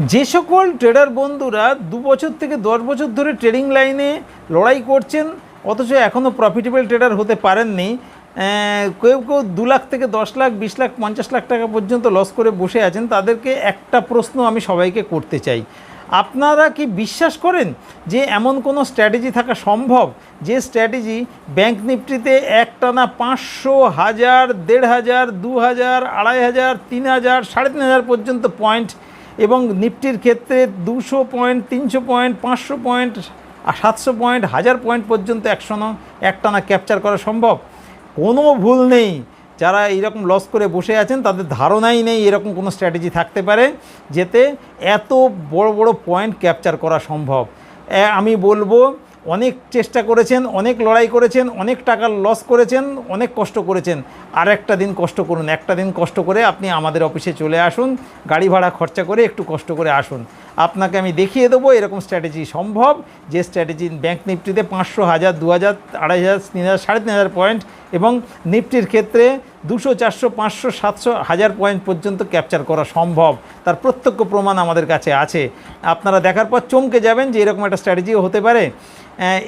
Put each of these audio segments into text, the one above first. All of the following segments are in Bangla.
যে সকল ট্রেডার বন্ধুরা 2 বছর থেকে 10 বছর ধরে ট্রেডিং লাইনে লড়াই করছেন অথচ এখনও প্রফিটেবল ট্রেডার হতে পারেননি, কেউ কেউ 2 লাখ থেকে 10 লাখ 20 লাখ 50 লাখ টাকা পর্যন্ত লস করে বসে আছেন, তাদেরকে একটা প্রশ্ন আমি সবাইকে করতে চাই। আপনারা কি বিশ্বাস করেন যে এমন কোনো স্ট্র্যাটেজি থাকা সম্ভব যে স্ট্র্যাটেজি ব্যাঙ্ক নিফটিতে একটানা 500, 1000, 1500, 2000, 2500, 3000, 3500 পর্যন্ত পয়েন্ট এবং নিফটির ক্ষেত্রে 200 point, 300 point, 500 point, 700 point, 1000 point পর্যন্ত একটানা ক্যাপচার করা সম্ভব? কোনো ভুল নেই। যারা এইরকম লস করে বসে আছেন তাদের ধারণাই নেই এরকম কোনো স্ট্র্যাটেজি থাকতে পারে যেতে এত বড় বড় পয়েন্ট ক্যাপচার করা সম্ভব। আমি বলবো অনেক চেষ্টা করেছেন, অনেক লড়াই করেছেন, অনেক টাকা লস করেছেন, অনেক কষ্ট করেছেন। আর একটা দিন কষ্ট করুন, একটা দিন কষ্ট করে আপনি আমাদের অফিসে চলে আসুন, গাড়ি ভাড়া খরচা করে একটু কষ্ট করে আসুন। আপনাকে আমি দেখিয়ে দেবো এরকম স্ট্র্যাটেজি সম্ভব, যে স্ট্র্যাটেজি ব্যাঙ্ক নিফটিতে 500, 1000, 2000, 2500, 3000, 3500 পয়েন্ট এবং নিফটির ক্ষেত্রে 200, 400, 500, 700, 1000 পয়েন্ট পর্যন্ত ক্যাপচার করা সম্ভব। তার প্রত্যক্ষ প্রমাণ আমাদের কাছে আছে। আপনারা দেখার পর চমকে যাবেন যে এরকম একটা স্ট্র্যাটেজিও হতে পারে।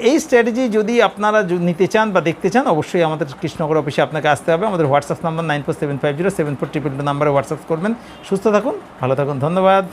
এই স্ট্র্যাটেজি যদি আপনারা নিতে চান বা দেখতে চান, অবশ্যই আমাদের কৃষ্ণনগর অফিসে আপনাকে আসতে হবে। আমাদের হোয়াটসঅ্যাপ নাম্বার 9475074222 নাম্বারে হোয়াটসঅ্যাপ করবেন। সুস্থ থাকুন, ভালো থাকুন, ধন্যবাদ।